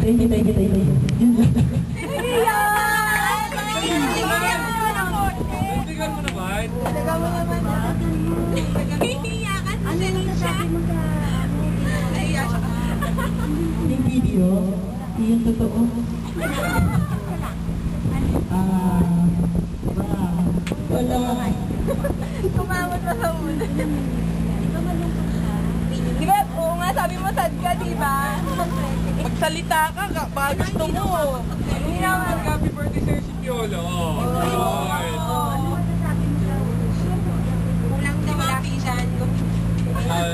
Thank you, thank you, thank you. Yun lang. Tingnan mo naman. Tingnan mo naman. Iiyakan mo din siya. Yung video, yung totoo. Wala. Kumamot pa sa ulo. Di ba? Oo nga, sabi mo sad ka, di ba? Magsalita ka, baka gusto mo. Hindi naman. Happy birthday sa'yo si Piolo. Kulang na wala pinsan ko.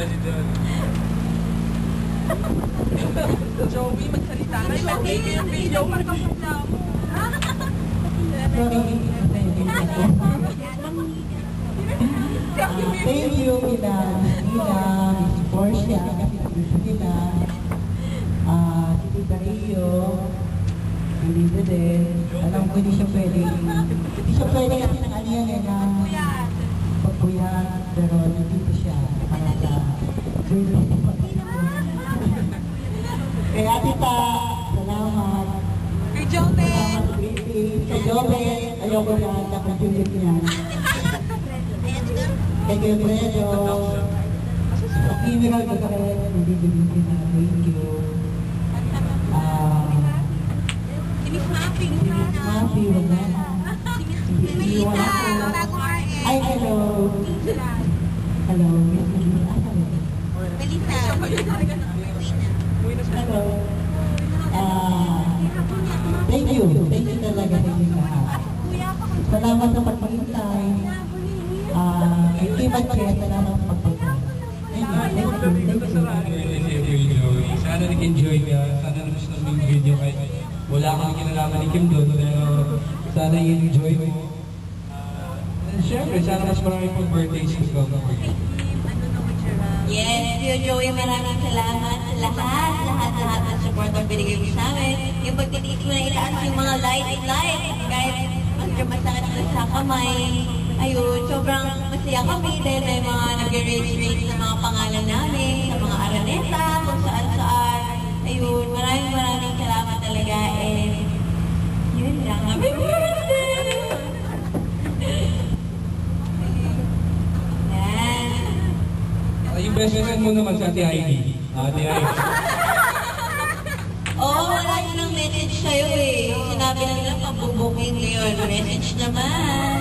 Si John. Joey, magsalita ka. Ilagay ko yung video. Magkakasla mo. Sorry. Thank you, Mina, Miss Portia, kasi nandito nila. Si Tita Rio, nandito din. Alam ko hindi siya pwede kasi ng ano yan na pagbuyan, pero nandito siya para sa birthday. Kaya tita, salamat. Kay Jobe. Salamat sa greeting. Kay Jobe, ayoko na, nakajulit niya. Kay Gilfredo, Emerald Bagaret, nandito na, thank you. Miss Mappy. Happy, wala na. Melita. Bago Ay, hello. Hello. Melita. Hello. Thank you. Thank you talaga sa inyo lahat. Salamat sa pagpahintay. Kay Kim at Kaya, salamat sa pagpahintay. Thank you. Sana nag-enjoy ka. Sana nagustuhan mo yung video kahit wala kang kinalaman ni Kim doon. Pero sana i-enjoy mo. Siyempre, sana mas marami pang birthdays ko ikaw. Yes, Tio Joey, maraming salamat sa lahat ng support ang binigay mo sa amin. Yung pagtitiis mo na itaas yung mga light, kahit medyo masakit na sa kamay. Ayun, sobrang masaya kami dahil may mga nag-raise ng mga pangalan namin, sa mga araneta, kung saan-saan. Ayun, maraming salamat talaga. And yun lang. Happy birthday! Yung best friend mo naman sa Ate Heidi. Ate Heidi. Oo, wala yun ang message sa'yo eh. Sinabi na nila pabubukin ngayon. Message naman.